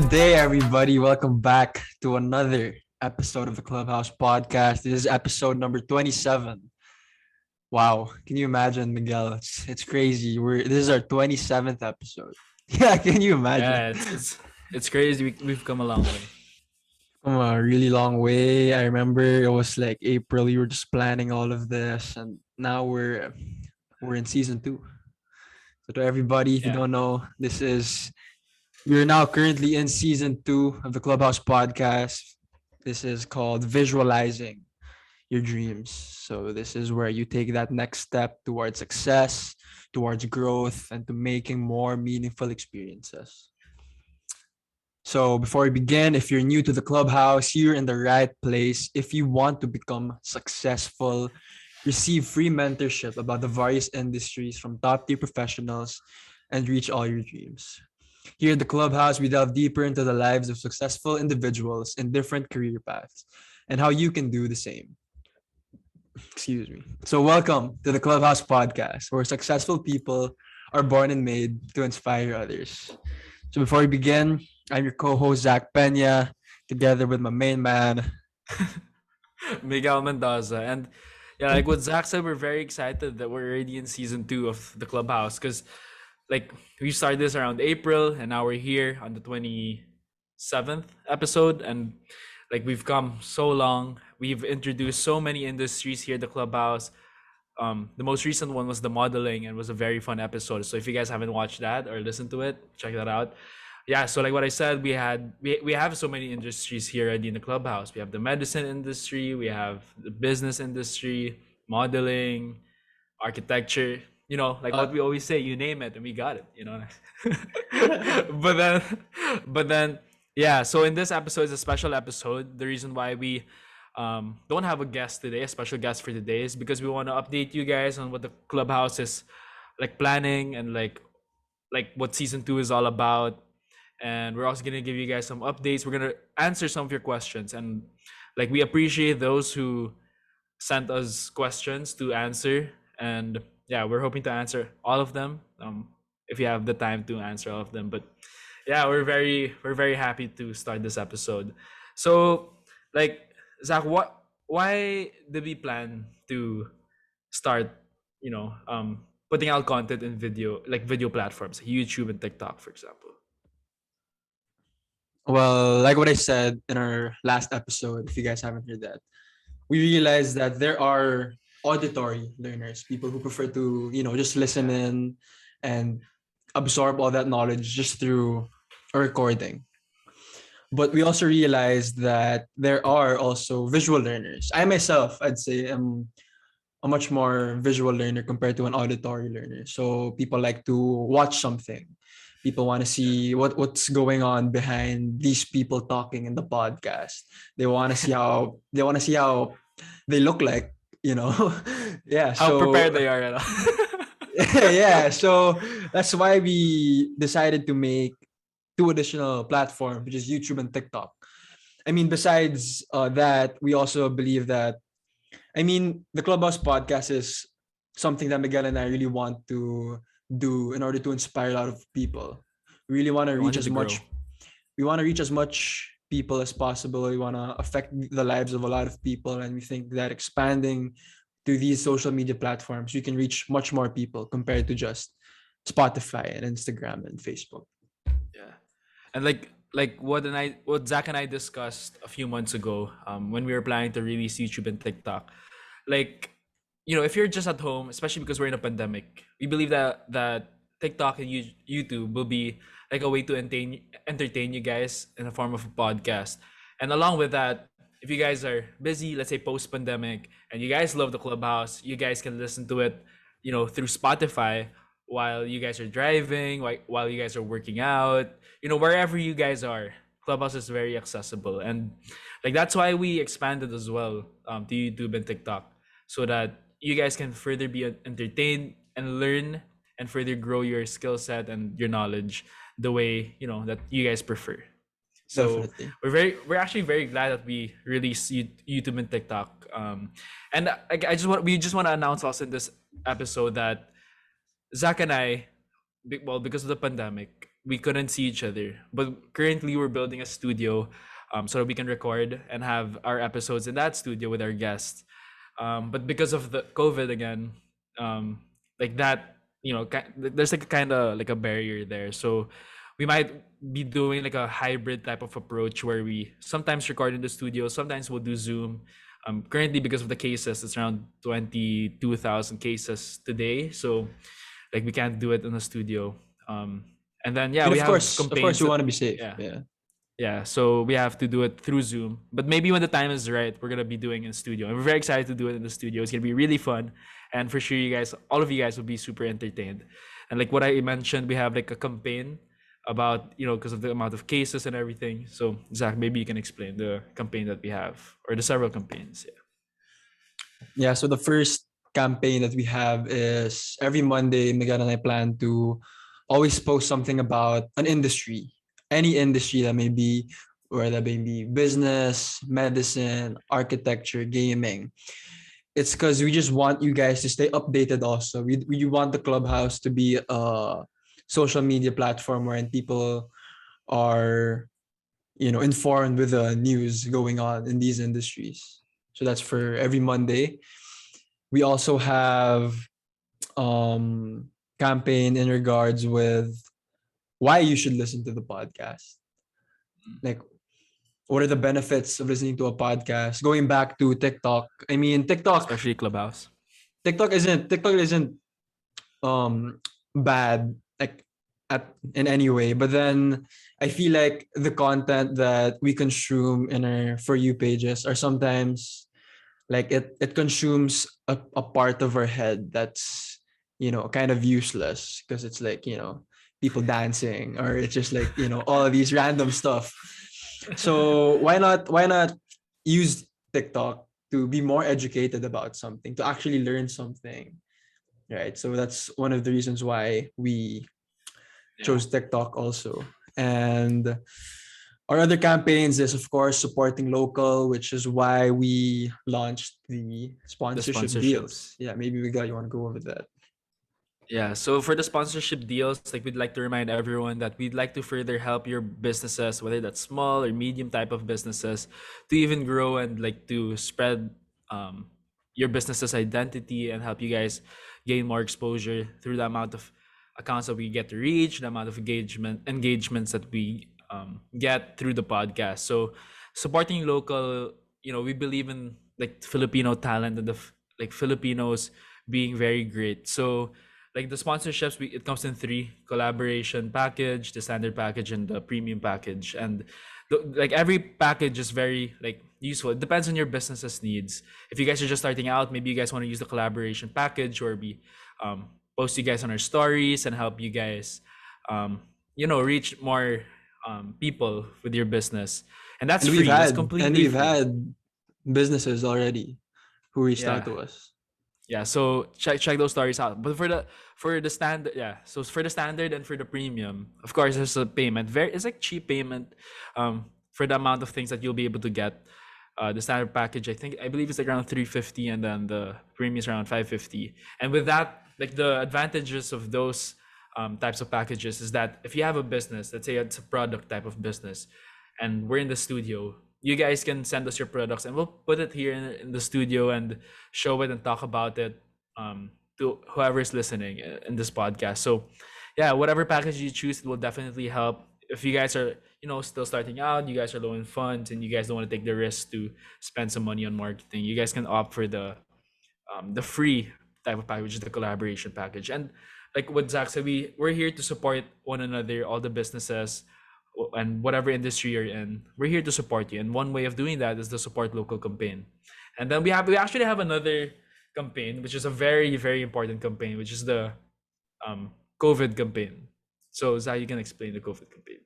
Good day, everybody. Welcome back to another episode of the ClubHouse podcast. This is episode number 27. Wow, can you imagine, Miguel? It's crazy. This is our 27th episode. Yeah, can you imagine? Yeah, it's crazy. We've come a long way. Come a really long way. I remember it was like April. We were just planning all of this, and now we're in season 2. So to everybody, if you Yeah, don't know, we're now currently in season 2 of the Clubhouse podcast. This is called Visualizing Your Dreams. So this is where you take that next step towards success, towards growth, and to making more meaningful experiences. So before we begin, if you're new to the Clubhouse, you're in the right place. If you want to become successful, receive free mentorship about the various industries from top tier professionals, and reach all your dreams. Here at the Clubhouse, we delve deeper into the lives of successful individuals in different career paths and how you can do the same. Excuse me. So, welcome to the Clubhouse podcast, where successful people are born and made to inspire others. So, before we begin, I'm your co host, Zach Pena, together with my main man. Miguel Mendoza, and yeah, like what Zach said, we're very excited that we're already in season 2 of the Clubhouse because, like, we started this around April, and now we're here on the 27th episode, and like we've come so long. We've introduced so many industries here at the Clubhouse. The most recent one was the modeling, and was a very fun episode. So if you guys haven't watched that or listened to it, check that out. Yeah, so like what I said, we have so many industries here already in the Clubhouse. We have the medicine industry, we have the business industry, modeling, architecture, like what we always say, you name it and we got it. but then but then yeah, so in this episode is a special episode. The reason why we don't have a guest today, a special guest for today, is because we want to update you guys on what the Clubhouse is like planning, and like what season 2 is all about. And we're also going to give you guys some updates. We're going to answer some of your questions, and like we appreciate those who sent us questions to answer, and yeah, we're hoping to answer all of them, if you have the time to answer all of them. But yeah, we're very happy to start this episode. So like, Zach, why did we plan to start putting out content in video platforms like YouTube and TikTok, for example? Well, like what I said in our last episode, if you guys haven't heard that, we realized that there are auditory learners, people who prefer to, just listen in and absorb all that knowledge just through a recording. But we also realized that there are also visual learners. I myself, I'd say, am a much more visual learner compared to an auditory learner. So people like to watch something. People want to see what's going on behind these people talking in the podcast. They want to see how they look like, yeah. How So prepared they are, yeah, so that's why we decided to make 2 additional platforms, which is YouTube and TikTok. I mean, besides that, we also believe that, the Clubhouse podcast is something that Miguel and I really want to do in order to inspire a lot of people. We really want to We reach wanted as to grow. much. We want to reach as much people as possible. We want to affect the lives of a lot of people, and we think that expanding to these social media platforms, we can reach much more people compared to just Spotify and Instagram and Facebook. Yeah, and what Zach and I discussed a few months ago, when we were planning to release YouTube and TikTok, like, if you're just at home, especially because we're in a pandemic, we believe that TikTok and YouTube will be like a way to entertain you guys in the form of a podcast. And along with that, if you guys are busy, let's say post pandemic, and you guys love the Clubhouse, you guys can listen to it, through Spotify while you guys are driving, while you guys are working out, wherever you guys are. Clubhouse is very accessible, and like that's why we expanded as well, to YouTube and TikTok, so that you guys can further be entertained and learn and further grow your skill set and your knowledge the way that you guys prefer. So Definitely. we're actually very glad that we released YouTube and TikTok. And we just want to announce also in this episode that Zach and I, well, because of the pandemic, we couldn't see each other. But currently we're building a studio, so that we can record and have our episodes in that studio with our guests. But because of the COVID again, um, like that, there's like a kind of like a barrier there. So we might be doing like a hybrid type of approach where we sometimes record in the studio, sometimes we'll do Zoom. Currently, because of the cases, it's around 22,000 cases today. So like we can't do it in the studio. And then I yeah, mean, we have of course, campaigns we that, want to be safe. yeah, Yeah. yeah, so we have to do it through Zoom. But maybe when the time is right, we're gonna be doing it in studio. And we're very excited to do it in the studio. It's gonna be really fun. And for sure you guys, all of you guys will be super entertained. And like what I mentioned, we have like a campaign about, because of the amount of cases and everything. So Zach, maybe you can explain the campaign that we have, or the several campaigns. Yeah. Yeah. So the first campaign that we have is every Monday, Miguel and I plan to always post something about an industry, any industry that may be, whether that may be business, medicine, architecture, gaming. It's because we just want you guys to stay updated also. We want the Clubhouse to be a social media platform wherein people are, informed with the news going on in these industries. So that's for every Monday. We also have campaign in regards with why you should listen to the podcast. Like, what are the benefits of listening to a podcast? Going back to TikTok, I mean, Especially Clubhouse. TikTok isn't bad, like, at in any way, but then I feel like the content that we consume in our For You pages are sometimes like it consumes a part of our head that's, kind of useless, because it's like, people dancing, or it's just like, all of these random stuff. So why not use TikTok to be more educated about something, to actually learn something, right? So that's one of the reasons why we Yeah. chose TikTok also. And our other campaigns is, of course, supporting local, which is why we launched the The sponsorship sponsorships. deals. Yeah, maybe we got you want to go over that. Yeah, so for the sponsorship deals, like we'd like to remind everyone that we'd like to further help your businesses, whether that's small or medium type of businesses, to even grow and like to spread um, your business's identity and help you guys gain more exposure through the amount of accounts that we get to reach, the amount of engagements that we get through the podcast. So supporting local, we believe in like Filipino talent and like Filipinos being very great. So like the sponsorships, it comes in three: collaboration package, the standard package, and the premium package. And like every package is very like useful. It depends on your business's needs. If you guys are just starting out, maybe you guys want to use the collaboration package, or we post you guys on our stories and help you guys reach more people with your business. And that's And we've free. That's had and completely we've free. had businesses already who reached out Yeah. to us. Yeah, so check those stories out. But for the standard, yeah, so for the standard and for the premium, of course, there's a payment. It's like cheap payment, for the amount of things that you'll be able to get. The standard package, I believe it's like around 350, and then the premium is around 550. And with that, like the advantages of those types of packages is that if you have a business, let's say it's a product type of business, and we're in the studio, you guys can send us your products and we'll put it here in the studio and show it and talk about it to whoever's listening in this podcast. So yeah, whatever package you choose, it will definitely help. If you guys are still starting out, you guys are low in funds, and you guys don't want to take the risk to spend some money on marketing, you guys can opt for the free type of package, which is the collaboration package. And like what Zach said, we're here to support one another, all the businesses and whatever industry you're in. We're here to support you, and one way of doing that is the support local campaign. And then we actually have another campaign, which is a very very important campaign, which is the um COVID campaign. So Zach, you can explain the COVID campaign.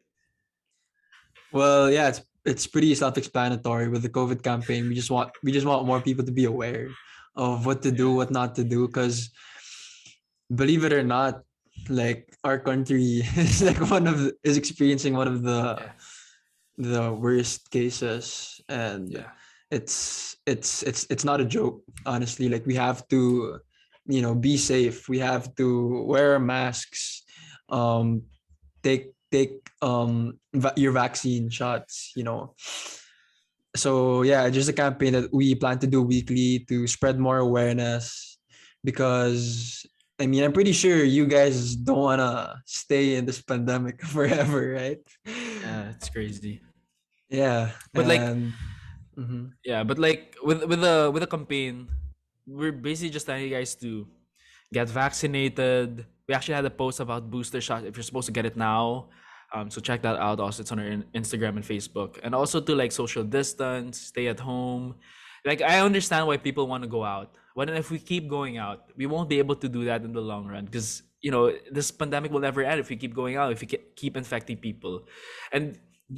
Well, yeah, it's pretty self-explanatory with the COVID campaign. We just want more people to be aware of what to do, Yeah. what not to do, because believe it or not, like our country is like is experiencing one of Yeah. the worst cases, and Yeah. it's not a joke, honestly. Like, we have to, be safe. We have to wear masks, um take take your vaccine shots, you know. So yeah, just a campaign that we plan to do weekly to spread more awareness, because I mean, I'm pretty sure you guys don't want to stay in this pandemic forever, right? Yeah, it's crazy. Yeah, But like, and mhm. yeah, but like with the campaign, we're basically just telling you guys to get vaccinated. We actually had a post about booster shot if you're supposed to get it now. So check that out. Also, it's on our Instagram and Facebook, and also to like social distance, stay at home. Like I understand why people want to go out. But if we keep going out, we won't be able to do that in the long run because this pandemic will never end if we keep going out. If we keep infecting people, and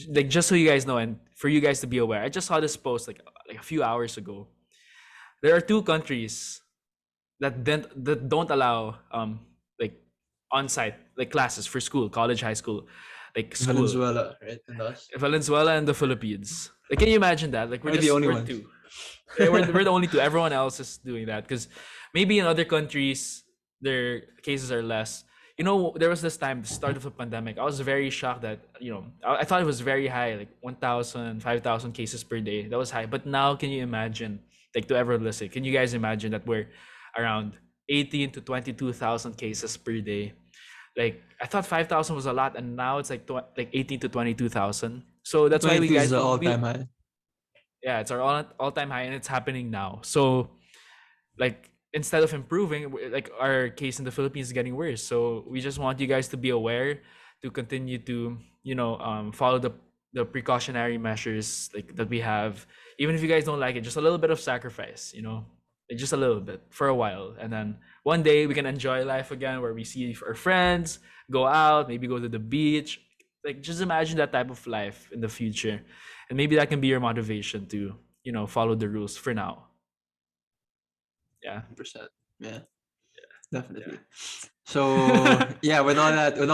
like just so you guys know, and for you guys to be aware, I just saw this post like a few hours ago. There are two countries that don't allow like on-site like classes for school, college, high school, like school. Venezuela, right, and us. Venezuela and the Philippines. Like, can you imagine that? Like, We're the only we're ones. two. We're the only two. Everyone else is doing that because maybe in other countries their cases are less. There was this time, the start of the pandemic. I was very shocked that I thought it was very high, like 1,000, 5,000 cases per day. That was high. But now, can you imagine? Like to everyone listen, can you guys imagine that we're around 18 to 22,000 cases per day? Like I thought 5,000 was a lot, and now it's like 18 to 22,000. So that's why we 22 is guys the we all-time high. yeah, it's our all time high, and it's happening now. So like instead of improving, like our case in the Philippines is getting worse. So we just want you guys to be aware, to continue to follow the precautionary measures like that we have. Even if you guys don't like it, just a little bit of sacrifice, like just a little bit for a while, and then one day we can enjoy life again, where we see our friends, go out, maybe go to the beach. Like just imagine that type of life in the future, and maybe that can be your motivation to follow the rules for now. Yeah. 100%. Yeah, Yeah. definitely. So yeah, with all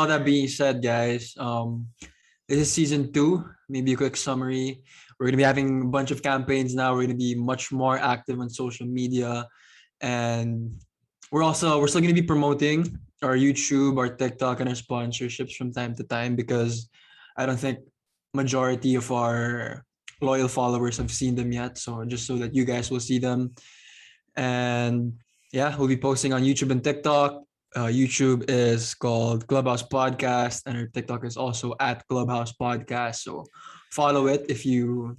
that being said, guys, this is season two. Maybe a quick summary. We're gonna be having a bunch of campaigns now. We're gonna be much more active on social media, and we're still gonna be promoting our YouTube, our TikTok, and our sponsorships from time to time, because I don't think majority of our loyal followers have seen them yet. So just so that you guys will see them. And yeah, we'll be posting on YouTube and TikTok. YouTube is called ClubHouse Podcast, and our TikTok is also at ClubHouse Podcast. So follow it if you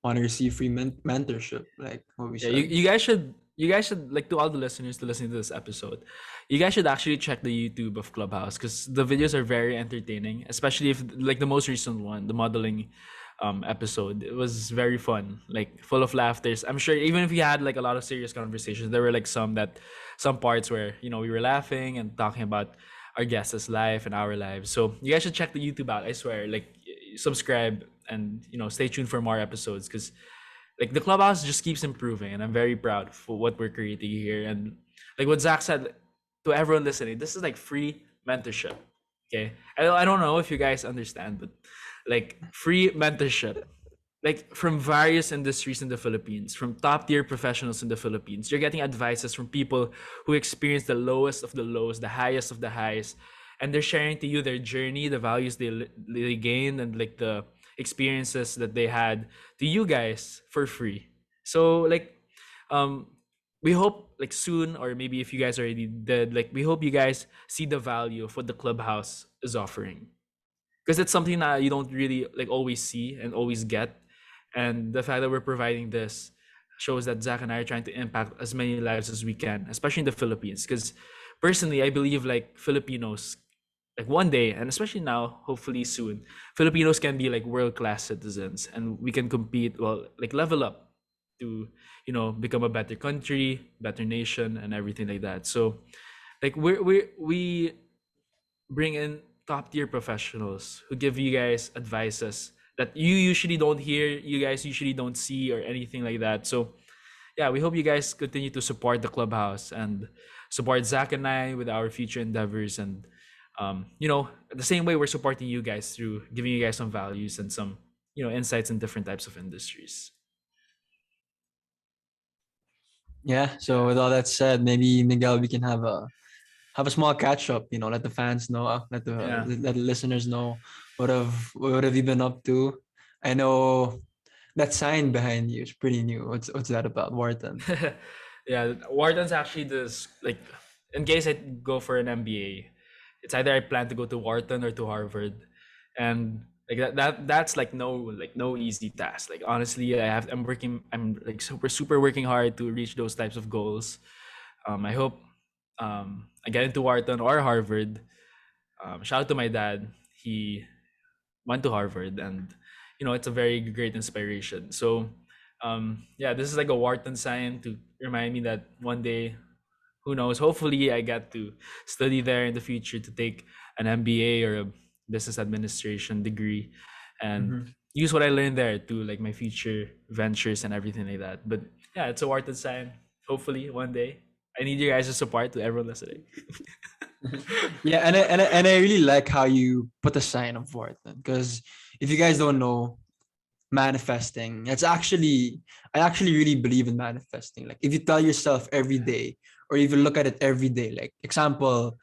want to receive free mentorship, like what we Yeah, you, said. you guys should like, to all the listeners to listening to this episode, you guys should actually check the YouTube of Clubhouse because the videos are very entertaining, especially if like the most recent one, the modeling episode. It was very fun, like full of laughters. I'm sure even if we had like a lot of serious conversations, there were like some parts where we were laughing and talking about our guests' life and our lives. So you guys should check the YouTube out. I swear, like subscribe and stay tuned for more episodes because like the clubhouse just keeps improving, and I'm very proud for what we're creating here. And like what Zach said, to everyone listening, this is like free mentorship. Okay, I don't know if you guys understand, but like free mentorship, like from various industries in the Philippines, from top tier professionals in the Philippines. You're getting advices from people who experience the lowest of the lows, the highest of the highs, and they're sharing to you their journey, the values they gained, and like the experiences that they had to you guys for free. So like, um, we hope like soon, or maybe if you guys already did, like we hope you guys see the value of what the clubhouse is offering, because it's something that you don't really like always see and always get. And the fact that we're providing this shows that Zach and I are trying to impact as many lives as we can, especially in the Philippines. Because personally, I believe like Filipinos, like one day, and especially now, hopefully soon, Filipinos can be like world class citizens, and we can compete, well, like level up to become a better country, better nation, and everything like that. So like we bring in top tier professionals who give you guys advices that you usually don't hear, you guys usually don't see, or anything like that. So yeah, we hope you guys continue to support the clubhouse and support Zach and I with our future endeavors. And the same way we're supporting you guys through giving you guys some values and some insights in different types of industries. Yeah. So Yeah. with all that said, maybe Miguel, we can have have a small catch up. Let the fans know, Yeah. let the listeners know what have you been up to. I know that sign behind you is pretty new. What's that about, Wharton? Yeah, Wharton's actually this, like, in case I go for an MBA, it's either I plan to go to Wharton or to Harvard, and like that's like no easy task. Like honestly, I'm like super working hard to reach those types of goals. I hope I get into Wharton or Harvard. Shout out to my dad. He went to Harvard, and it's a very great inspiration. So yeah, this is like a Wharton sign to remind me that one day, who knows, hopefully I get to study there in the future to take an MBA or a business administration degree and Mm-hmm. use what I learned there to like my future ventures and everything like that. But yeah, it's a Wharton sign. Hopefully one day. I need you guys' support to everyone listening. Yeah, and I really like how you put the sign of Wharton, because if you guys don't know, manifesting, I actually really believe in manifesting. Like if you tell yourself every day, or if you look at it every day, like example,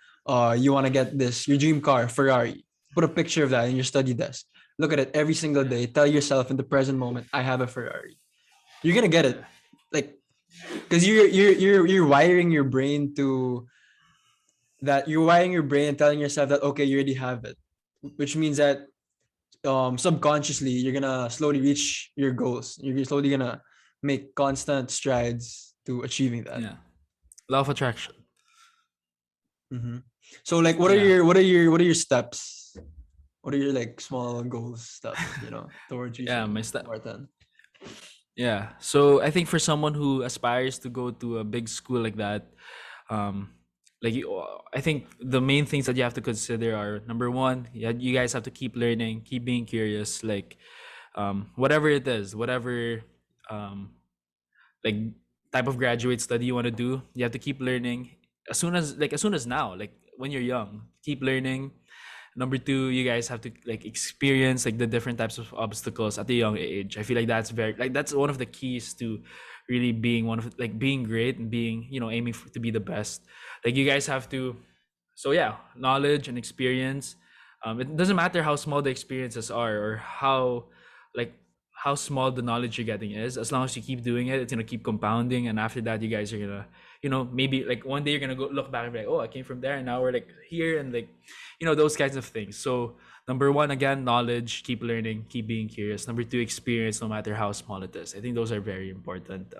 you want to get your dream car, Ferrari. Put a picture of that in your study desk. Look at it every single Yeah. day. Tell yourself in the present moment, I have a Ferrari. You're gonna get Yeah. it. Like, because you're wiring your brain to that. You're wiring your brain and telling yourself that, okay, you already have it, which means that subconsciously you're gonna slowly reach your goals. You're slowly gonna make constant strides to achieving that. Yeah. Law of attraction. Hmm. So like, what are Yeah. your what are your what are your steps? What are your like small goals stuff, towards Yeah, my reaching step. Martin? Yeah. So I think for someone who aspires to go to a big school like that, um, I think the main things that you have to consider are, number one, you guys have to keep learning, keep being curious, like whatever it is, whatever um, like type of graduate study you want to do, you have to keep learning as soon as now, like when you're young, keep learning. Number two, you guys have to like experience like the different types of obstacles at a young age. I feel like that's one of the keys to really being like being great and being, aiming to be the best. Like you guys have to, so yeah, knowledge and experience. It doesn't matter how small the experiences are, or like how small the knowledge you're getting is. As long as you keep doing it, it's gonna keep compounding, and after that, you guys are gonna, maybe like one day you're gonna go look back and be like, oh, I came from there, and now we're like here, and like, those kinds of things. So number one, again, knowledge, keep learning, keep being curious. Number two, experience, no matter how small it is. I think those are very important.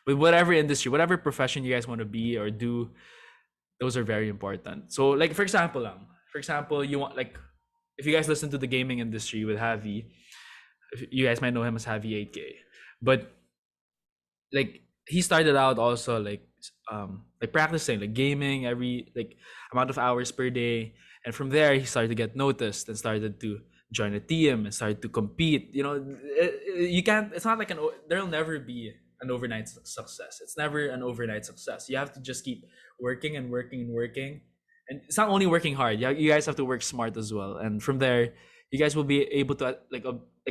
With whatever industry, whatever profession you guys want to be or do, those are very important. So like for example, you want, like, if you guys listen to the gaming industry with Javi, you guys might know him as Javi 8K. But like he started out also like practicing like gaming every like amount of hours per day, and from there he started to get noticed and started to join a team and started to compete. You can't, it's not like there'll never be an overnight success. It's never an overnight success. You have to just keep working and working and working, and it's not only working hard. You guys have to work smart as well, and from there you guys will be able to like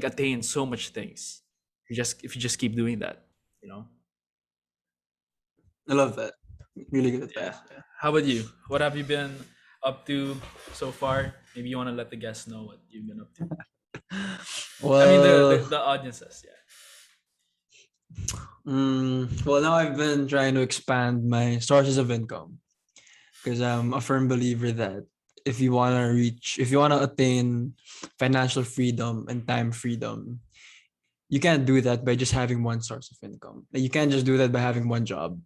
attain so much things. If you just keep doing that, you know. I love that. Really good Yeah. advice. Yeah. How about you? What have you been up to so far? Maybe you want to let the guests know what you've been up to. I mean, Well, the audiences. Yeah. well, now I've been trying to expand my sources of income, because I'm a firm believer that if you want to attain financial freedom and time freedom, you can't do that by just having one source of income. Like, you can't just do that by having one job.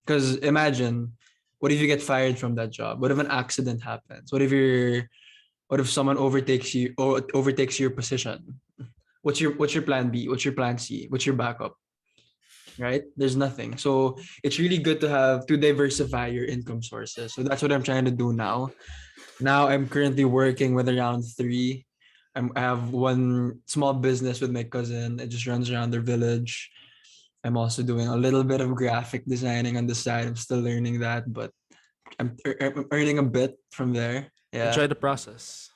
Because imagine, what if you get fired from that job? What if an accident happens? What if someone overtakes you or overtakes your position? What's your plan B? What's your plan C? What's your backup? Right? There's nothing. So it's really good to diversify your income sources. So that's what I'm trying to do now. Now I'm currently working with around three. I have one small business with my cousin. It just runs around their village. I'm also doing a little bit of graphic designing on the side. I'm still learning that, but I'm earning a bit from there. Yeah. Enjoy the process.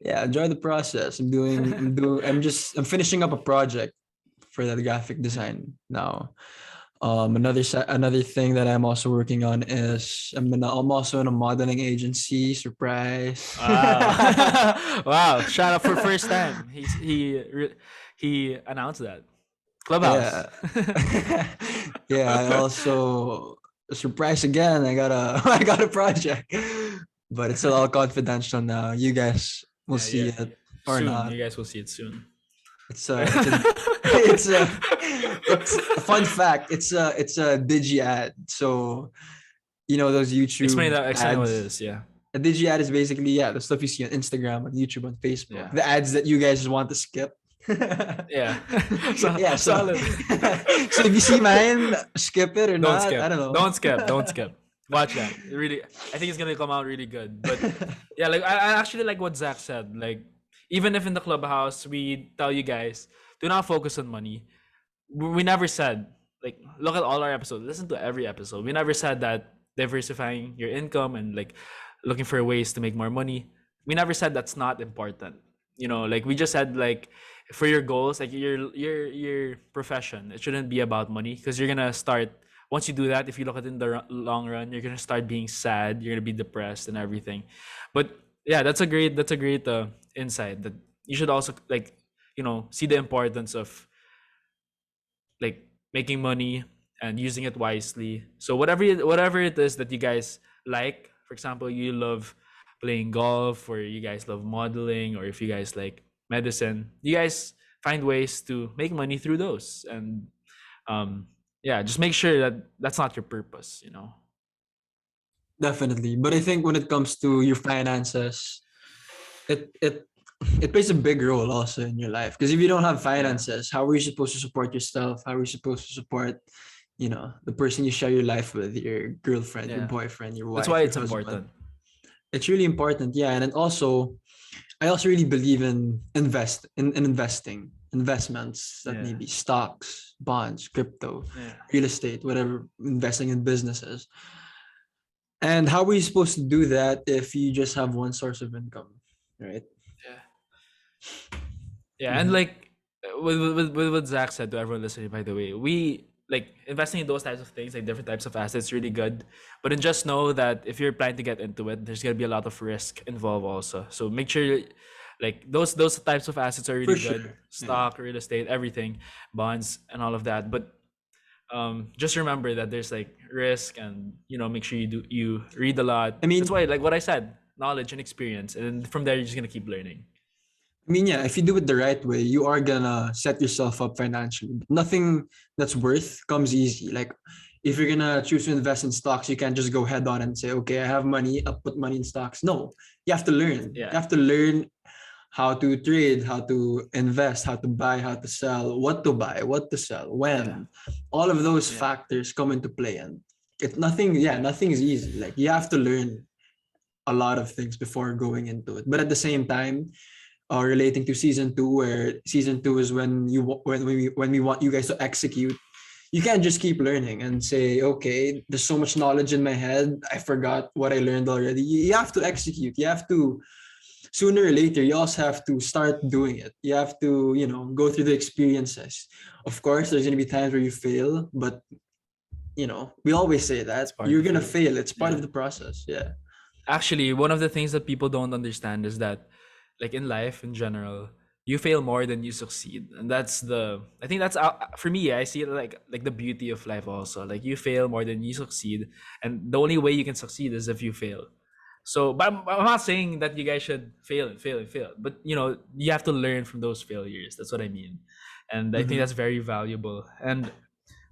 Yeah, enjoy the process. I'm finishing up a project for that graphic Yeah. design now. Another thing that I'm also working on is I'm also in a modeling agency. Surprise. Wow. Wow. Shout out for first time. He announced that. Clubhouse. Yeah. Yeah, I also surprise again. I got a I got a project. But it's all confidential now. You guys will Yeah, yeah. see it or Soon. not. You guys will see it soon. It's a it's a it's a fun fact. It's a digi ad. So you know those Explain YouTube that. Explain what it ads. is. Yeah. A digi ad is basically the stuff you see on Instagram, on YouTube, on Facebook. Yeah. The ads that you guys want to skip. Yeah. So Yeah, so solid. so if you see mine, skip it or Don't not. skip. I don't know. Don't skip. Don't skip. Watch that. Really, I think it's gonna come out really good. But yeah, like I actually like what Zach said. Like even if in the clubhouse we tell you guys do not focus on money, we never said like look at all our episodes. Listen to every episode. We never said that diversifying your income and like looking for ways to make more money. We never said that's not important. You know, like we just said like for your goals, like your profession, it shouldn't be about money because you're gonna start once you do that. If you look at it in the long run, you're gonna start being sad. You're gonna be depressed and everything. But yeah, that's a great insight that you should also like see the importance of like making money and using it wisely. So whatever it is that you guys like, for example, you love playing golf or you guys love modeling or if you guys like medicine, you guys find ways to make money through those. And yeah, just make sure that that's not your purpose. Definitely. But I think when it comes to your finances, it it plays a big role also in your life. Because if you don't have Yeah. finances, how are you supposed to support yourself? How are you supposed to support, the person you share your life with, your girlfriend, your Yeah. boyfriend, your That's why wife, your it's husband? important. It's really important, yeah. And then also, I also really believe in investing, investments that may Yeah. be stocks, bonds, crypto, Yeah. real estate, whatever, investing in businesses. And how are you supposed to do that if you just have one source of income, right? Yeah. Yeah, and Mm-hmm. like with what Zach said to everyone listening, by the way, we like investing in those types of things, like different types of assets, really good. But then just know that if you're planning to get into it, there's gonna be a lot of risk involved also. So make sure, like those types of assets are For really good, sure. Yeah. stock, real estate, everything, bonds, and all of that. But just remember that there's like risk, and make sure you read a lot. I That's mean, why, like what I said, knowledge and experience, and from there you're just gonna keep learning. yeah, if you do it the right way, you are gonna set yourself up financially. But nothing that's worth comes easy. Like if you're gonna choose to invest in stocks, you can't just go head on and say, okay, I have money, I'll put money in stocks. No, you have to learn. You Yeah, have to learn how to trade, how to invest, how to buy, how to sell, what to buy, what to sell, yeah, when. All of those yeah, factors come into play. And it's nothing, yeah, nothing is easy. Like you have to learn a lot of things before going into it. But at the same time, relating to season two, where season two is when we want you guys to execute. You can't just keep learning and say, okay, there's so much knowledge in my head, I forgot what I learned already. You have to execute. You have to sooner or later. You also have to start doing it. You have to go through the experiences. Of course, there's gonna be times where you fail, but we always say it's that part you're of gonna it. fail. It's part Yeah. of the process. Yeah. Actually, one of the things that people don't understand is that, like in life in general, you fail more than you succeed, and I think that's for me. I see it like the beauty of life also. Like you fail more than you succeed, and the only way you can succeed is if you fail. So, but I'm not saying that you guys should fail and fail and fail, but you have to learn from those failures. That's what I mean, and I think Mm-hmm. that's very valuable. And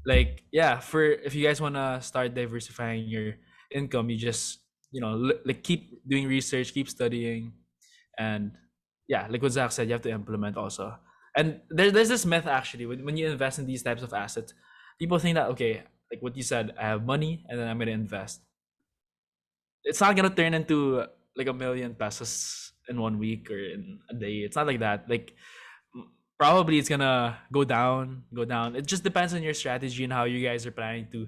like yeah, for if you guys want to start diversifying your income, you just like keep doing research, keep studying, and yeah, like what Zach said, you have to implement also. And there's this myth actually when you invest in these types of assets, people think that okay, like what you said, I have money and then I'm gonna invest. It's not gonna turn into like 1 million pesos in 1 week or in a day. It's not like that. Like probably it's gonna go down. It just depends on your strategy and how you guys are planning to,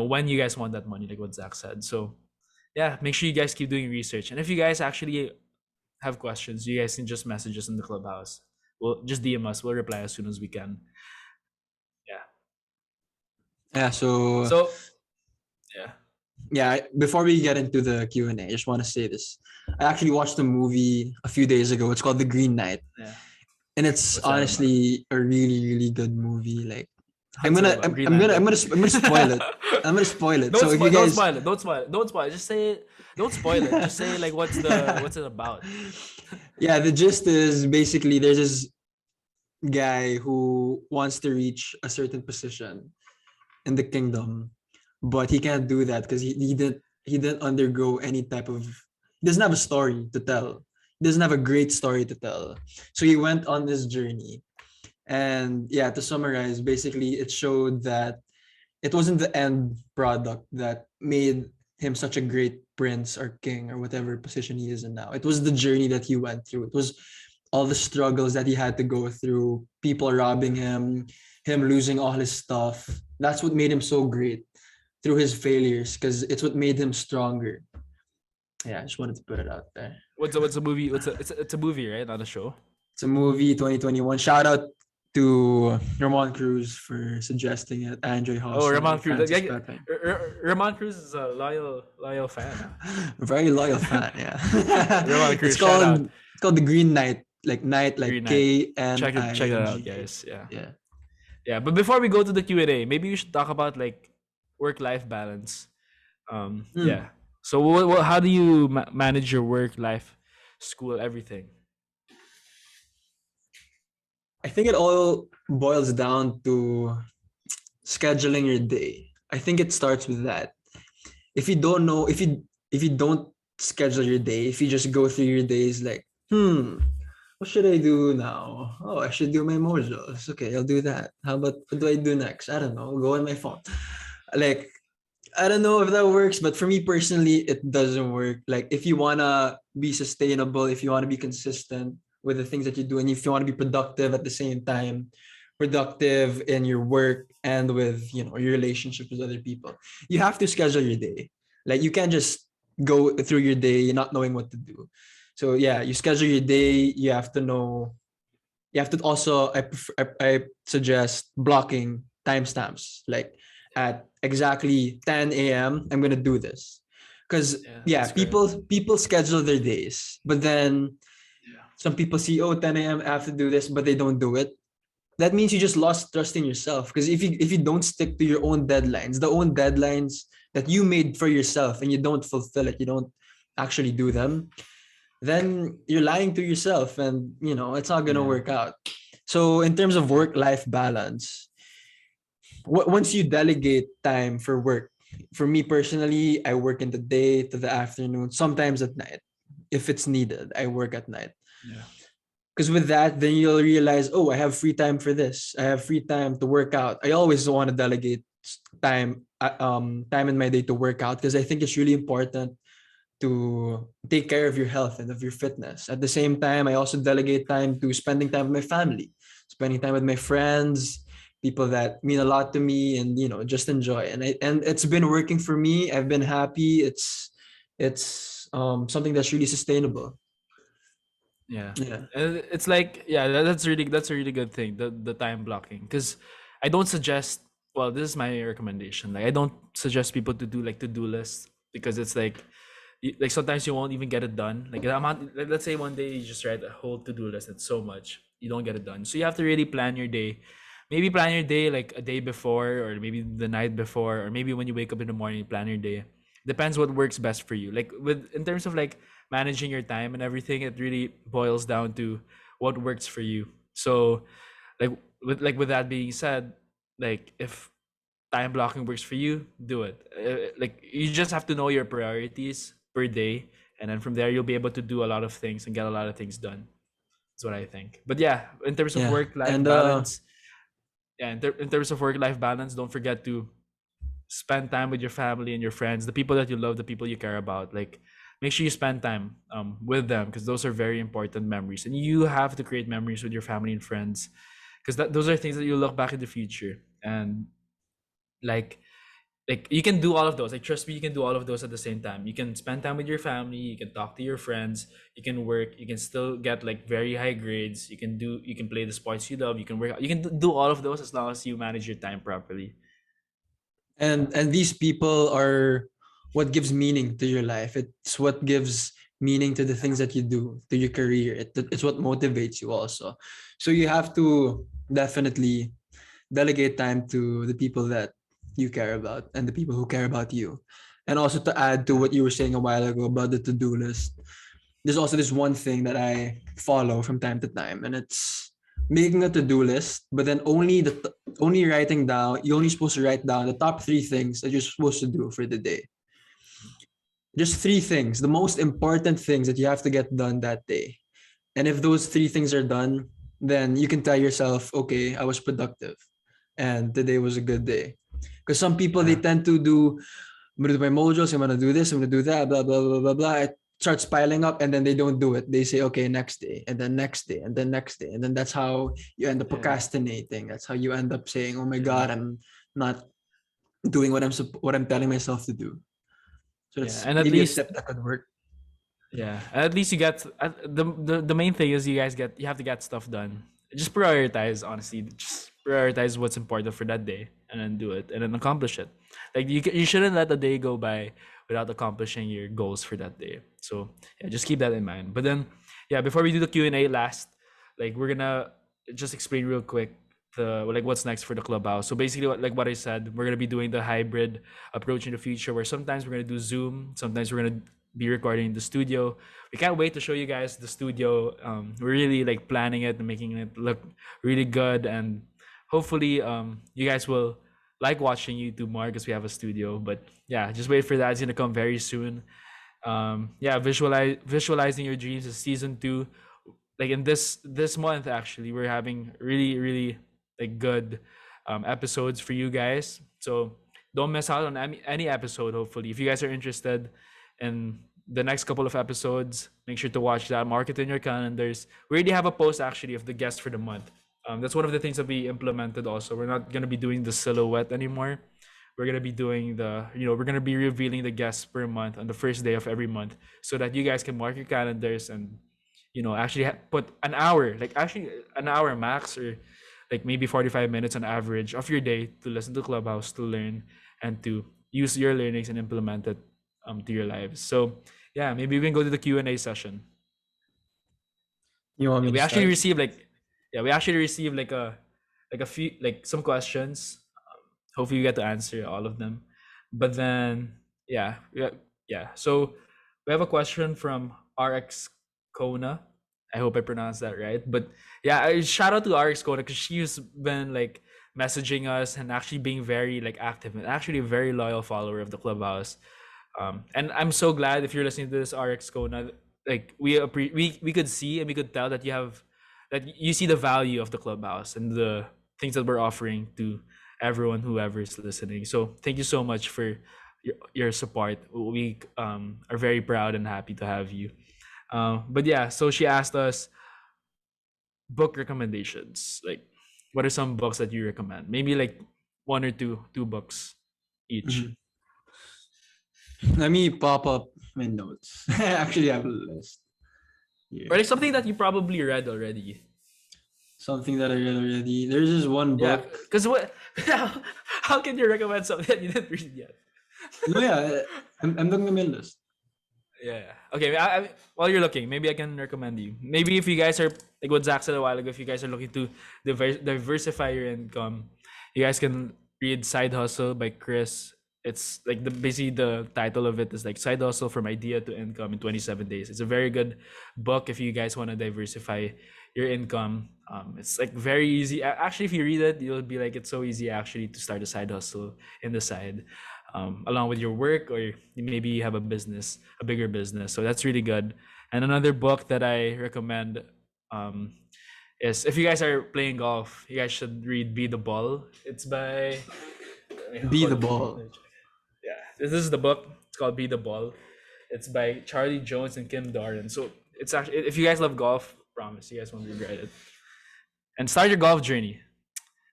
when you guys want that money, like what Zach said. So yeah, make sure you guys keep doing research. And if you guys actually have questions, you guys can just message us in the clubhouse. We'll just DM us. We'll reply as soon as we can. Yeah. Yeah. So So yeah, yeah, before we get into the Q&A, I just want to say this. I actually watched a movie a few days ago. It's called The Green Knight, yeah. and it's What's that about? honestly a really, really good movie. Like, I'm What's it gonna, about? I'm, Green I'm gonna, I'm Lantern. gonna, I'm gonna spoil it. I'm gonna spoil it. So if you Don't guys, spoil it. Don't spoil it. Don't spoil it. Just say it. Don't spoil it. Just say like what's it about? yeah, the gist is basically there's this guy who wants to reach a certain position in the kingdom, but he can't do that because he didn't undergo any type of he doesn't have a story to tell. He doesn't have a great story to tell. So he went on this journey. And yeah, to summarize, basically it showed that it wasn't the end product that made him such a great prince or king or whatever position he is in now. It was the journey that he went through. It was all the struggles that he had to go through, people robbing him losing all his stuff. That's what made him so great through his failures because it's what made him stronger. Yeah, I just wanted to put it out there. What's a movie? It's a movie, right? Not a show. It's a movie 2021. Shout out to Ramon Cruz for suggesting it, Andre Oh, Hossa Ramon and Cruz. Francis Pepe. Ramon Cruz is a loyal fan. Very loyal fan, yeah. Ramon it's Cruz, shout out. called it's called the Green Knight, like night, like Green Knight. Check it out, KNIGH. guys. Yeah. Yeah. Yeah, but before we go to the Q&A, maybe we should talk about like work life balance. Hmm. Yeah. So how do you manage your work life, school, everything? I think it all boils down to scheduling your day. I think it starts with that. If you don't know, if you don't schedule your day, if you just go through your days like, what should I do now? Oh, I should do my modules. Okay, I'll do that. How about what do I do next? I don't know. Go on my phone. Like, I don't know if that works, but for me personally, it doesn't work. Like, if you wanna be sustainable, if you wanna be consistent with the things that you do, and if you wanna be productive at the same time, productive in your work and with your relationship with other people, you have to schedule your day. Like, you can't just go through your day not knowing what to do. So yeah, you schedule your day. You have to know. You have to also. I suggest blocking timestamps. Like at exactly 10 a.m. I'm gonna do this, because Yeah, yeah, that's great. people schedule their days, but then Yeah. some people see, oh, 10 a.m. I have to do this, but they don't do it. That means you just lost trust in yourself, because if you don't stick to your own deadlines, the own deadlines that you made for yourself, and you don't fulfill it, you don't actually do them, then you're lying to yourself, and it's not gonna Yeah. work out. So in terms of work-life balance, once you delegate time for work, for me personally, I work in the day to the afternoon, sometimes at night. If it's needed, I work at night. Yeah. Because with that, then you'll realize, oh, I have free time for this. I have free time to work out. I always want to delegate time in my day to work out, because I think it's really important to take care of your health and of your fitness. At the same time, I also delegate time to spending time with my family, spending time with my friends, people that mean a lot to me, and just enjoy. And it's been working for me. I've been happy. It's something that's really sustainable. Yeah. Yeah. And it's like yeah, that's a really good thing, the time blocking, cuz I don't suggest, well, this is my recommendation. Like I don't suggest people to do like to-do lists, because it's like like sometimes you won't even get it done. Like the amount, like, let's say one day you just write a whole to-do list. It's so much. You don't get it done. So you have to really plan your day. Maybe plan your day like a day before, or maybe the night before, or maybe when you wake up in the morning, plan your day. Depends what works best for you. Like with in terms of like managing your time and everything, it really boils down to what works for you. So with that being said, like if time blocking works for you, do it. Like you just have to know your priorities per day, and then from there you'll be able to do a lot of things and get a lot of things done. That's what I think. But yeah, in terms of Yeah. work life And balance, yeah, in terms of work life balance, don't forget to spend time with your family and your friends, the people that you love, the people you care about. Like make sure you spend time with them, because those are very important memories, and you have to create memories with your family and friends, because those are things that you look back in the future. And like you can do all of those. Like trust me, you can do all of those at the same time. You can spend time with your family, you can talk to your friends, you can work, you can still get like very high grades, you can play the sports you love, you can work out, you can do all of those as long as you manage your time properly. And these people are what gives meaning to your life. It's what gives meaning to the things that you do, to your career. It's what motivates you also. So you have to definitely delegate time to the people that you care about and the people who care about you. And also to add to Yeah. what you were saying a while ago about the to-do list, there's also this one thing that I follow from time to time, and it's making a to-do list, but then only writing down. You're only supposed to write down the top three things that you're supposed to do for the day. Just three things, the most important things that you have to get done that day. And if those three things are done, then you can tell yourself, okay, I was productive, and today was a good day. Because some people they Yeah. tend to do I'm gonna do my mojos, I'm gonna do this, I'm gonna do that, blah blah blah blah blah. It starts piling up and then they don't do it. They say, okay, next day, and then next day, and then next day. And then that's how you end up Yeah. procrastinating. That's how you end up saying, oh my Yeah. God, I'm not doing what I'm telling myself to do. So Yeah. that's And at maybe a least step that could work. yeah, and at least you get the main thing is you have to get stuff done. Just prioritize, honestly. Just prioritize what's important for that day, and then do it, and then accomplish it. Like you shouldn't let the day go by without accomplishing your goals for that day. So yeah, just keep that in mind. But then yeah, before we do the Q&A last, like we're gonna just explain real quick the like what's next for the clubhouse. So basically, what I said, we're gonna be doing the hybrid approach in the future, where sometimes we're gonna do Zoom, sometimes we're gonna be recording in the studio. We can't wait to show you guys the studio. We're really like planning it and making it look really good, and hopefully you guys will like watching YouTube more because we have a studio. But yeah, just wait for that. It's gonna come very soon. Yeah, visualizing your dreams is season 2. Like in this month, actually, we're having really like good episodes for you guys. So don't miss out on any episode. Hopefully, if you guys are interested in the next couple of episodes, make sure to watch that. Mark it in your calendars. We already have a post actually of the guest for the month. That's one of the things that we implemented. Also, we're not gonna be doing the silhouette anymore. We're gonna be doing we're gonna be revealing the guests per month on the first day of every month, so that you guys can mark your calendars and actually put an hour, like actually an hour max, or like maybe 45 minutes on average of your day to listen to Clubhouse, to learn, and to use your learnings and implement it to your lives. So yeah, maybe we can go to the Q&A session. You want Yeah, me to we actually start? received like a few, like some questions. Hopefully you get to answer all of them. But then yeah. So we have a question from RX Kona. I hope I pronounced that right. But yeah, shout out to RX Kona because she's been like messaging us and actually being very like active and actually a very loyal follower of the clubhouse. And I'm so glad if you're listening to this, RX Kona. Like we could see and we could tell that you see the value of the clubhouse and the things that we're offering to everyone whoever is listening. So thank you so much for your support. We are very proud and happy to have you. But yeah, so she asked us book recommendations. Like, what are some books that you recommend? Maybe like one or two books each. Mhm. Let me pop up my notes. I actually have a list Or here. like something that you probably read already. Something that I read already. There's this one Yeah, book. because what? How can you recommend something that you didn't read yet? No, yeah, I'm looking at my list. Yeah. Okay. While you're looking, maybe I can recommend you. Maybe if you guys are like what Zach said a while ago, if you guys are looking to diversify your income, you guys can read Side Hustle by Chris. It's like basically the title of it is like Side Hustle from Idea to Income in 27 Days. It's a very good book if you guys want to diversify your income. It's like very easy. Actually, if you read it, you'll be like, it's so easy actually to start a side hustle in the side, along with your work, or maybe you have a business, a bigger business. So that's really good. And another book that I recommend um, is if you guys are playing golf, you guys should read Be the Ball. It's by Be hold the on. ball. Yeah, this is the book. It's called Be the Ball. It's by Charlie Jones and Kim Doran. So it's actually, if you guys love golf, promise you guys won't regret it. And start your golf journey.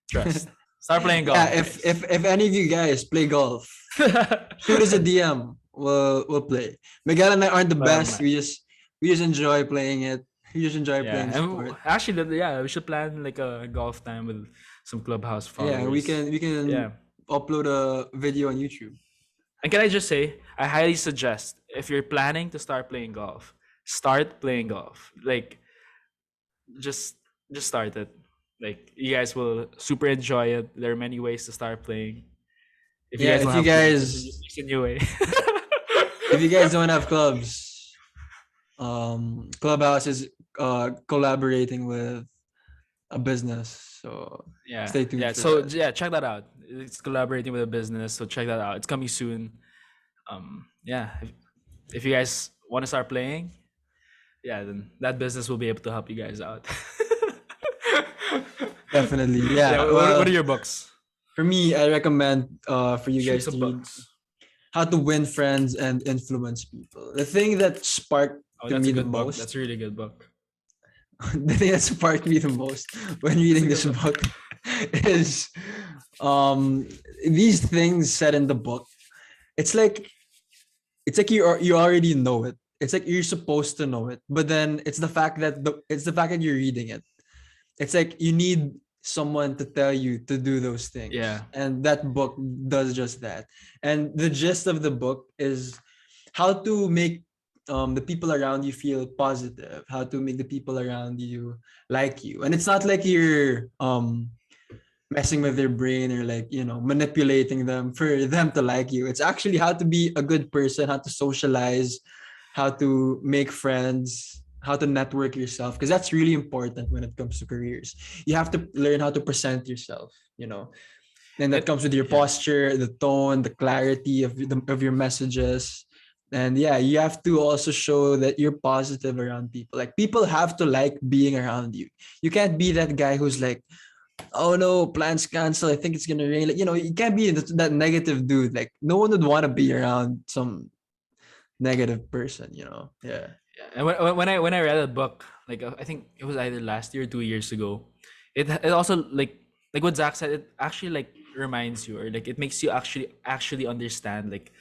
Trust. Start playing Yeah, golf, guys. if any of you guys play golf, shoot us a DM. We'll play. Miguel and I aren't the best. We just enjoy playing it. We just enjoy Yeah, playing the and sport. actually, yeah, we should plan like a golf time with some clubhouse Yeah, we followers. can we can Yeah, upload a video on YouTube. And can I just say, I highly suggest if you're planning to start playing golf. Like just just start it. Like you guys will super enjoy it. There are many ways to start playing. If you Yeah, guys don't have clubs, there's a new way. if you guys don't have clubs, Clubhouse is collaborating with a business, so Yeah, stay tuned yeah. for So that. yeah, check that out. It's collaborating with a business, so check that out. It's coming soon. Yeah. If you guys want to start playing, yeah, then that business will be able to help you guys out. Definitely, Yeah. yeah. What are Well, your books? for me, I recommend for you Shoot guys some to read books. How to Win Friends and Influence People. The thing that sparked Oh, to that's a me the good book. most, That's a really good book. the thing that sparked me the most when That's a reading good this book. book is um these things said in the book. It's like you already know it. It's like you're supposed to know it, but then it's the fact that you're reading it. It's like you need someone to tell you to do those things, Yeah. and that book does just that. And the gist of the book is how to make the people around you feel positive, how to make the people around you like you. And it's not like you're messing with their brain or like, manipulating them for them to like you. It's actually how to be a good person, how to socialize, how to make friends, how to network yourself, because that's really important when it comes to careers. You have to learn how to present yourself, and that It comes with your yeah. posture, the tone, the clarity of your messages. And yeah, you have to also show that you're positive around people. Like people have to like being around you. You can't be that guy who's like, oh no, plans cancel. I think it's gonna rain. Like, you can't be that negative dude. Like no one would want to be around some negative person. Yeah. Yeah. And when I read a book, like I think it was either last year or 2 years ago, it also like what Zach said, it actually like reminds you, or like it makes you actually understand like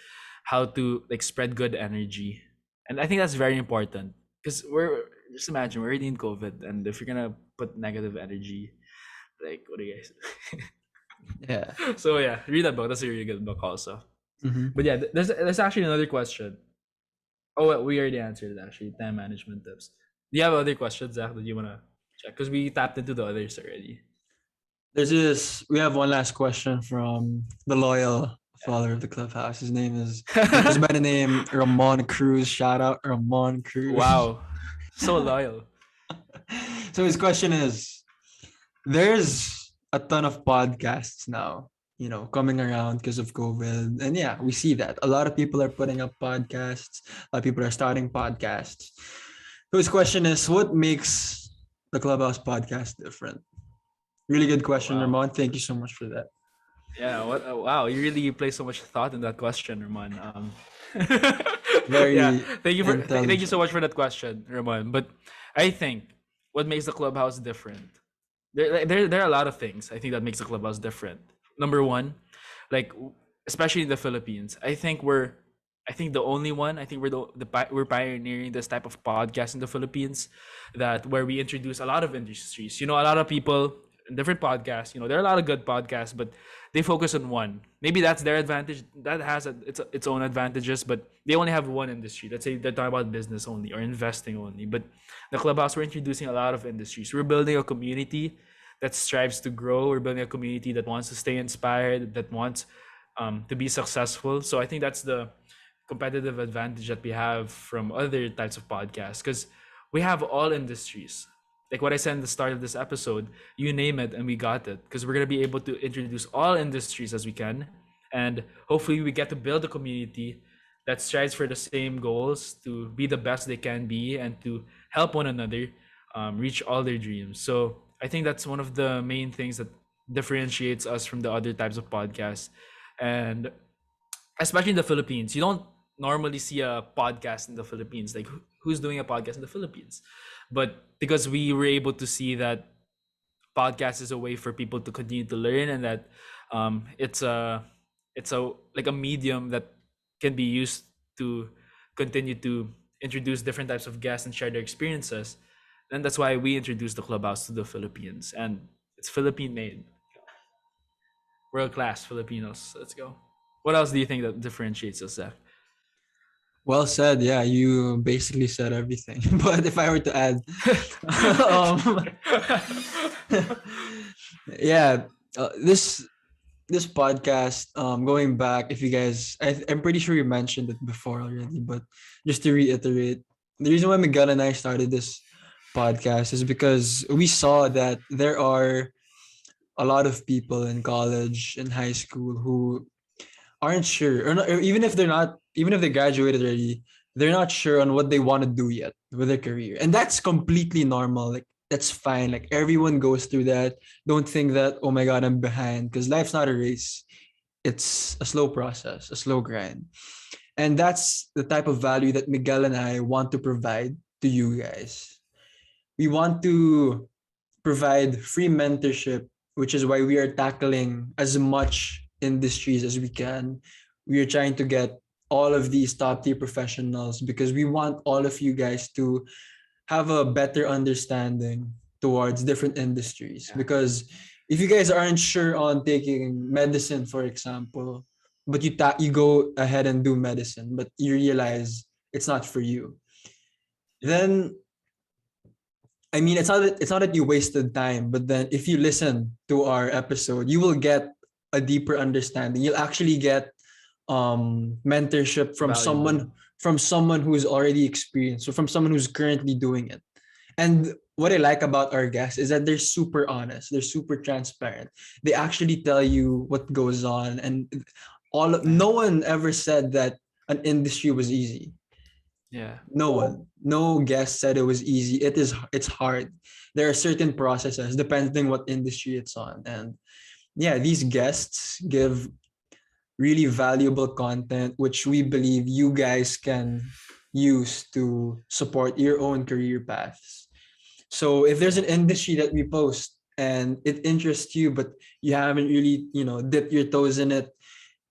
how to like spread good energy. And I think that's very important because we're just imagine we're already in COVID, and if you're gonna put negative energy, like what do you guys? Yeah. So yeah, read that book. That's a really good book also. Hmm. But yeah, there's actually another question. Oh, well, we already answered it actually. Time management tips. Do you have other questions, Zach, that you wanna check? Because we tapped into the others already. We have one last question from the loyal follower of the clubhouse. He goes Yeah. by the name Ramon Cruz. Shout out Ramon Cruz. Wow, so loyal. So his question is, there's a ton of podcasts now, coming around because of COVID. And yeah, we see that. A lot of people are putting up podcasts, a lot of people are starting podcasts. So his question is, what makes the Clubhouse podcast different? Really good Oh question, wow. Ramon. Thank you so much for that. Yeah. What? Wow. You really place so much thought in that question, Ramon. Yeah. Very Thank you so intelligent. much for that question, Ramon. But I think what makes the clubhouse different. There are a lot of things I think that makes the clubhouse different. Number one, like especially in the Philippines, I think the only one. I think we're pioneering this type of podcast in the Philippines, that where we introduce a lot of industries. You know, a lot of people in different podcasts. You know, there are a lot of good podcasts, but they focus on one. Maybe that's their advantage. That has its own advantages, but they only have one industry. Let's say they're talking about business only or investing only. But the clubhouse, we're introducing a lot of industries. We're building a community that strives to grow. We're building a community that wants to stay inspired, that wants to be successful. So I think that's the competitive advantage that we have from other types of podcasts, because we have all industries. Like what I said in the start of this episode, you name it and we got it, because we're going to be able to introduce all industries as we can. And hopefully we get to build a community that strives for the same goals, to be the best they can be and to help one another reach all their dreams. So I think that's one of the main things that differentiates us from the other types of podcasts. And especially in the Philippines, you don't normally see a podcast in the Philippines. Like who's doing a podcast in the Philippines? But because we were able to see that podcast is a way for people to continue to learn, and that it's a like a medium that can be used to continue to introduce different types of guests and share their experiences. And that's why we introduced the clubhouse to the Philippines, and it's Philippine made. world class Filipinos. Let's go. What else do you think that differentiates us, Zach? Well said. Yeah, you basically said everything. But if I were to add, um, yeah, this podcast, going back, if you guys, I'm pretty sure you mentioned it before already, but just to reiterate, the reason why Miguel and I started this podcast is because we saw that there are a lot of people in college and high school who aren't sure, or, not, or even if they're not, even if they graduated already, they're not sure on what they want to do yet with their career, and that's completely normal. Like, that's fine. Like, everyone goes through that. Don't think that, oh my god, I'm behind, because life's not a race. It's a slow process, a slow grind, and that's the type of value that Miguel and I want to provide to you guys. We want to provide free mentorship, which is why we are tackling as much industries as we can. We are trying to get all of these top tier professionals because we want all of you guys to have a better understanding towards different industries. Yeah. Because if you guys aren't sure on taking medicine, for example, but you go ahead and do medicine, but you realize it's not for you, then I mean, it's not that you wasted time, but then if you listen to our episode, you will get a deeper understanding. You'll actually get mentorship Valuable. from someone who's already experienced, or from someone who's currently doing it. And what I like about our guests is that they're super honest, they're super transparent. They actually tell you what goes on, and Yeah. no one ever said that an industry was easy. Yeah. No one, no guest said it was easy. It's hard. There are certain processes depending what industry it's on. And yeah, these guests give really valuable content which we believe you guys can use to support your own career paths. So if there's Yeah. an industry that we post and it interests you, but you haven't really, dipped your toes in it,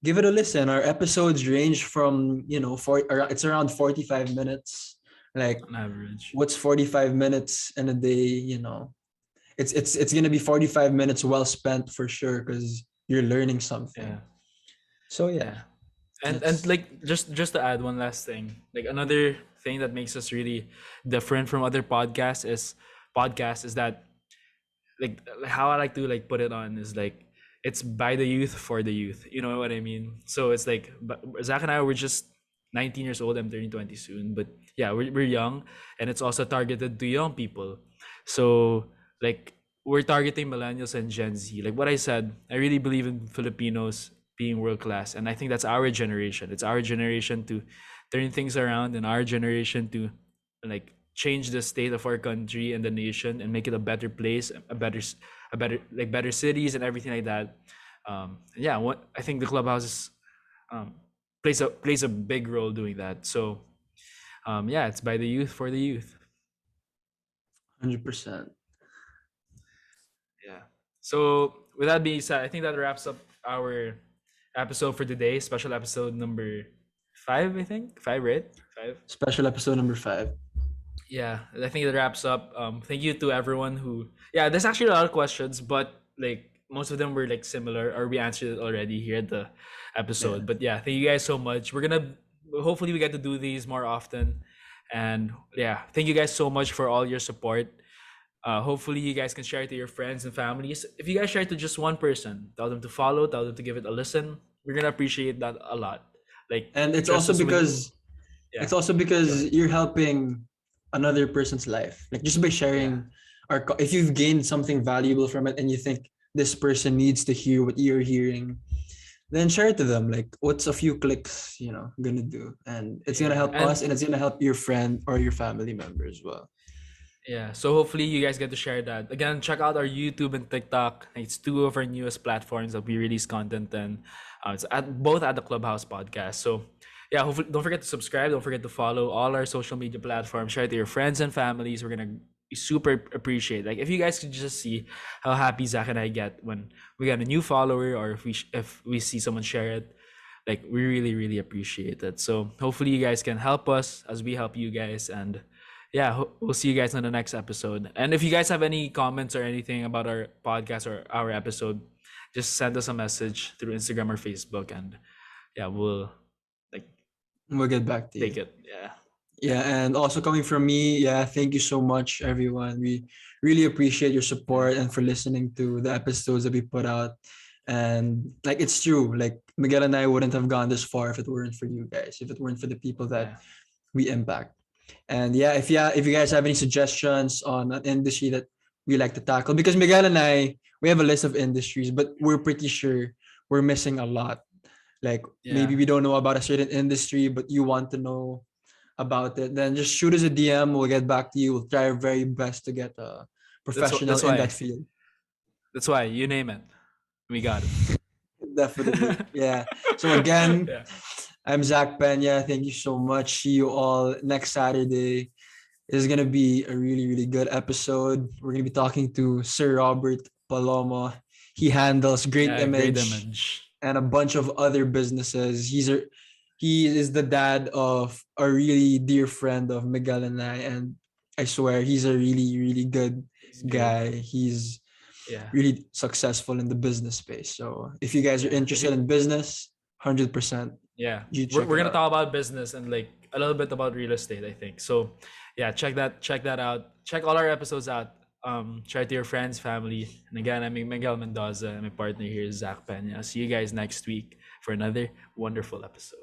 give it a listen. Our episodes range from, it's around 45 minutes. Like, On average. what's 45 minutes in a day, it's going to be 45 minutes well spent for sure, because you're learning something. Yeah. So yeah, Yeah. And that's like just to add one last thing, like another thing that makes us really different from other podcasts is that, like, how I like to like put it on is like, it's by the youth for the youth. You know what I mean? So it's like, Zach and I were just 19 years old. I'm turning 20 soon, but yeah, we're young, and it's also targeted to young people. So like, we're targeting millennials and Gen Z. Like what I said, I really believe in Filipinos being world class, and I think that's our generation. It's our generation to turn things around, and our generation to like change the state of our country and the nation and make it a better place, a better, like, better cities and everything like that. Yeah, what I think the clubhouse um, plays a big role doing that. So yeah, it's by the youth for the youth. 100%. Yeah. So with that being said, I think that wraps up our episode for today. Special episode number 5, I think. 5, right? 5. Special episode number 5. Yeah, I think that wraps up. Thank you to everyone who. Yeah, there's actually a lot of questions, but like most of them were like similar, or we answered it already here at the Yeah. episode. But yeah, thank you guys so much. We're gonna hopefully we get to do these more often, and yeah, thank you guys so much for all your support. Hopefully you guys can share it to your friends and families. If you guys share it to just one person, tell them to follow, tell them to give it a listen. We're gonna appreciate that a lot. Like, And trust us with. Yeah, it's also go because ahead. you're helping another person's life. Like, just by Yeah. sharing if you've gained something valuable from it and you think this person needs to hear what you're hearing, then share it to them. Like, what's a few clicks, gonna do? And it's gonna Yeah, help and us, and it's gonna help your friend or your family member as well. yeah, so hopefully you guys get to share that. Again, check out our YouTube and TikTok. It's two of our newest platforms that we release content, and it's both at the Clubhouse podcast. So yeah, hopefully don't forget to subscribe. Don't forget to follow all our social media platforms. Share it to your friends and families. We're gonna be super appreciate. Like if you guys could just see how happy Zach and I get when we get a new follower, or if we see someone share it. Like we really appreciate it. So hopefully you guys can help us as we help you guys, and yeah, we'll see you guys on the next episode. And if you guys have any comments or anything about our podcast or our episode, just send us a message through Instagram or Facebook, and yeah, we'll like We'll get back to you. take it. Yeah. Yeah, and also coming from me, yeah, thank you so much, everyone. We really appreciate your Yeah. support and for listening to the episodes that we put out. And like it's true, like Miguel and I wouldn't have gone this far if it weren't for you guys, if it weren't for the people that Yeah. we impact. And if you guys have any suggestions on an industry that we like to tackle, because Miguel and I we have a list of industries, but we're pretty sure we're missing a lot. Like maybe Yeah. we don't know about a certain industry, but you want to know about it, then just shoot us a DM. We'll get back to you. We'll try our very best to get a professional That's in that why. field. That's why you name it. We got Definitely. it. Yeah. So again, Yeah. I'm Zach Pena. Thank you so much. See you all next Saturday. This is gonna be a really, really good episode. We're gonna be talking to Sir Robert Paloma. He handles Great Yeah. Great Image image. and a bunch of other businesses. He is the dad of a really dear friend of Miguel and I, and I swear he's a really, really good It's good. guy. He's Yeah. really successful in the business space. So if you guys are Yeah. If you, interested in business, 100%, yeah, you we're check it gonna out. talk about business and like a little bit about real estate, I think. So yeah, check that out. Check all our episodes out. Share to your friends, family. And again, I'm Miguel Mendoza, and my partner here is Zach Pena. See you guys next week for another wonderful episode.